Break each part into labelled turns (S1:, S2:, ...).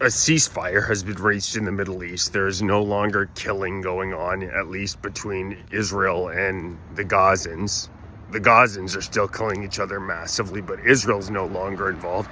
S1: a ceasefire has been reached in the Middle East. There is no longer killing going on, at least between Israel and the Gazans. The Gazans are still killing each other massively, but Israel's no longer involved.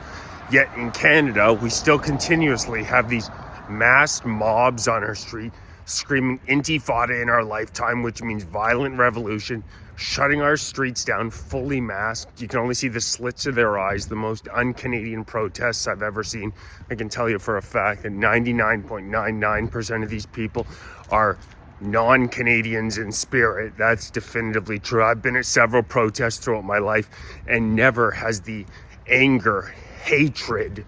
S1: Yet in Canada, we still continuously have these masked mobs on our street screaming intifada in our lifetime, which means violent revolution, shutting our streets down, fully masked. You can only see the slits of their eyes. The most un-Canadian protests I've ever seen. I can tell you for a fact that 99.99% of these people are non-Canadians in spirit. That's definitively true. I've been at several protests throughout my life, and never has the anger, hatred,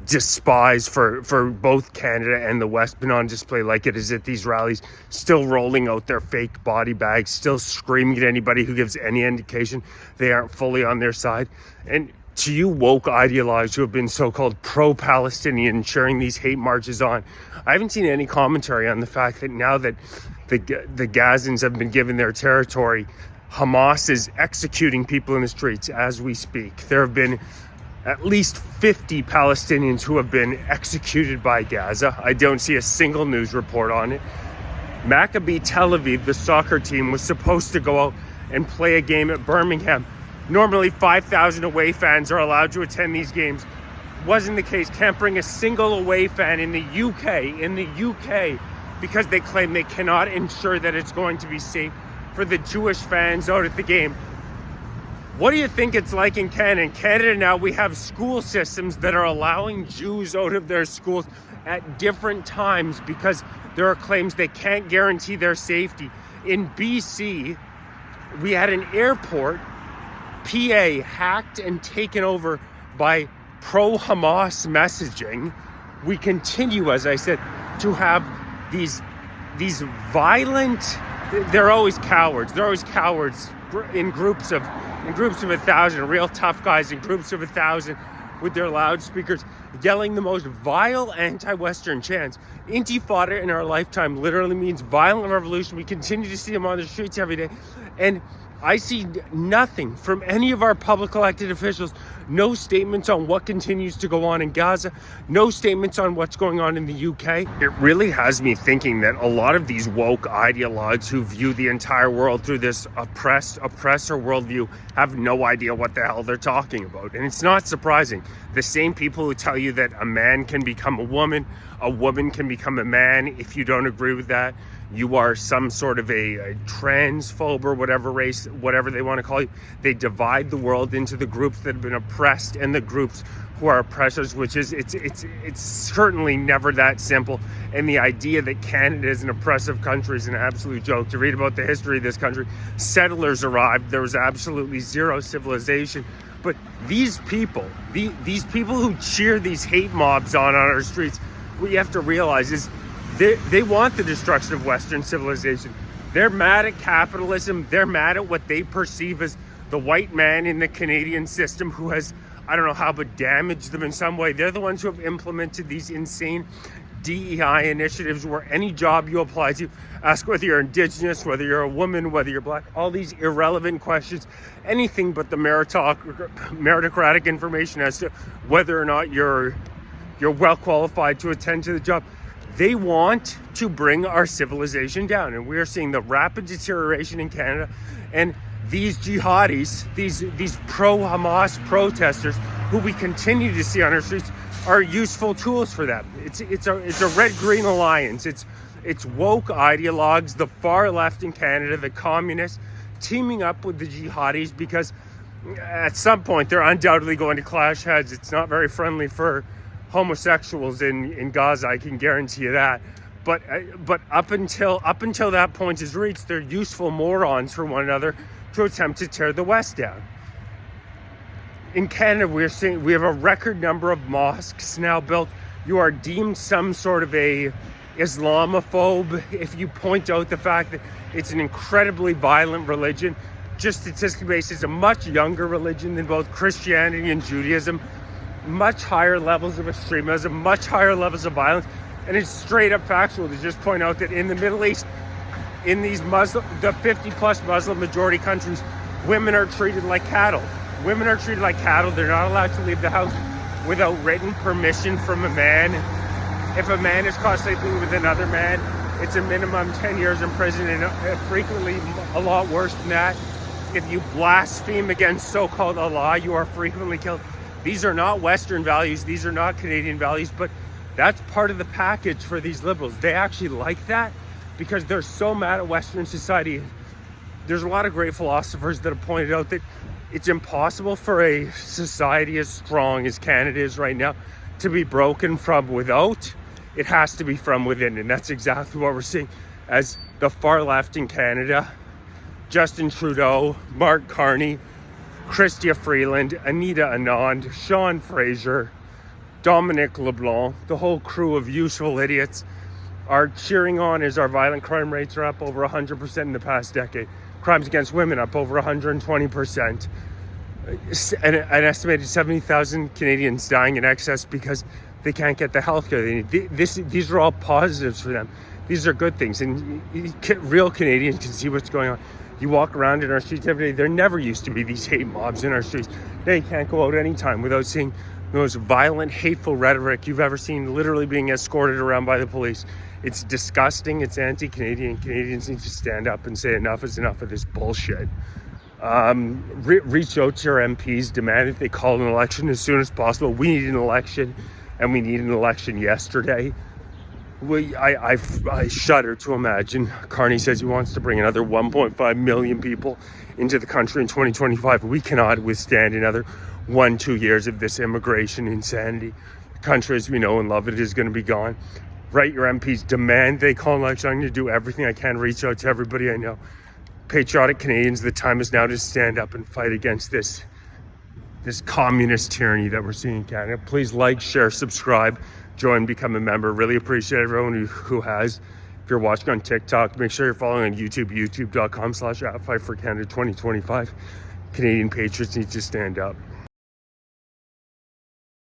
S1: despise for both Canada and the West been on display like it is at these rallies, still rolling out their fake body bags, still screaming at anybody who gives any indication they aren't fully on their side. And to you woke ideologues who have been so-called pro-Palestinian cheering these hate marches on, I haven't seen any commentary on the fact that now that the Gazans have been given their territory, Hamas is executing people in the streets as we speak. There have been at least 50 Palestinians who have been executed by Gaza. I don't see a single news report on it. Maccabi Tel Aviv, the soccer team, was supposed to go out and play a game at Birmingham. Normally 5,000 away fans are allowed to attend these games. Wasn't the case. Can't bring a single away fan in the UK, because they claim they cannot ensure that it's going to be safe for the Jewish fans out at the game. What do you think it's like in Canada? In Canada now, we have school systems that are allowing Jews out of their schools at different times because there are claims they can't guarantee their safety. In BC, we had an airport, PA, hacked and taken over by pro-Hamas messaging. We continue, as I said, to have these violent, they're always cowards. They're always cowards in groups of 1,000, real tough guys in groups of 1,000 with their loudspeakers yelling the most vile anti-Western chants. Intifada in our lifetime literally means violent revolution. We continue to see them on the streets every day. And I see nothing from any of our public elected officials. No statements on what continues to go on in Gaza. No statements on what's going on in the UK. It really has me thinking that a lot of these woke ideologues who view the entire world through this oppressor worldview have no idea what the hell they're talking about. And it's not surprising. The same people who tell you that a man can become a woman can become a man. If you don't agree with that, you are some sort of a transphobe or whatever race, whatever they want to call you. They divide the world into the groups that have been oppressed and the groups who are oppressors, which is, it's certainly never that simple. And the idea that Canada is an oppressive country is an absolute joke. To read about the history of this country, settlers arrived, there was absolutely zero civilization. But these people who cheer these hate mobs on our streets, what you have to realize is they want the destruction of Western civilization. They're mad at capitalism. They're mad at what they perceive as the white man in the Canadian system who has, I don't know how, but damaged them in some way. They're the ones who have implemented these insane DEI initiatives where any job you apply to, ask whether you're Indigenous, whether you're a woman, whether you're black, all these irrelevant questions, anything but the meritocratic information as to whether or not you're well qualified to attend to the job. They want to bring our civilization down, and we are seeing the rapid deterioration in Canada. And these jihadis, these pro-Hamas protesters, who we continue to see on our streets, are useful tools for them. It's a red-green alliance. It's woke ideologues, the far left in Canada, the communists, teaming up with the jihadis because at some point they're undoubtedly going to clash heads. It's not very friendly for homosexuals in Gaza, I can guarantee you that. But up until that point is reached, they're useful morons for one another to attempt to tear the West down. In Canada, we have a record number of mosques now built. You are deemed some sort of a Islamophobe if you point out the fact that it's an incredibly violent religion. Just statistically based, it's a much younger religion than both Christianity and Judaism. Much higher levels of extremism, much higher levels of violence, and it's straight up factual to just point out that in the Middle East, in these the 50-plus Muslim majority countries, women are treated like cattle. Women are treated like cattle. They're not allowed to leave the house without written permission from a man. If a man is caught sleeping with another man, it's a minimum 10 years in prison, and frequently a lot worse than that. If you blaspheme against so-called Allah, you are frequently killed. These are not Western values. These are not Canadian values, but that's part of the package for these liberals. They actually like that because they're so mad at Western society. There's a lot of great philosophers that have pointed out that it's impossible for a society as strong as Canada is right now to be broken from without. It has to be from within, and that's exactly what we're seeing as the far left in Canada. Justin Trudeau, Mark Carney, Chrystia Freeland, Anita Anand, Sean Fraser, Dominic LeBlanc, the whole crew of useful idiots are cheering on as our violent crime rates are up over 100% in the past decade. Crimes against women up over 120%. An estimated 70,000 Canadians dying in excess because they can't get the health care they need. These are all positives for them. These are good things, and real Canadians can see what's going on. You walk around in our streets every day, there never used to be these hate mobs in our streets. They can't go out anytime without seeing the most violent, hateful rhetoric you've ever seen, literally being escorted around by the police. It's disgusting. It's anti-Canadian. Canadians need to stand up and say enough is enough of this bullshit. Reach out to your MPs, demand that they call an election as soon as possible. We need an election, and we need an election yesterday. I shudder to imagine. Carney says he wants to bring another 1.5 million people into the country in 2025. We cannot withstand another 1-2 years of this immigration insanity. The country as we know and love it is going to be gone. Write your MPs, demand they call an election. I'm going to do everything I can, reach out to everybody I know. Patriotic Canadians, the time is now to stand up and fight against this communist tyranny that we're seeing in Canada. Please like, share, subscribe, join, become a member. Really appreciate everyone who has. If you're watching on TikTok, make sure you're following on YouTube, youtube.com/@5forcanada2025. Canadian patriots need to stand up.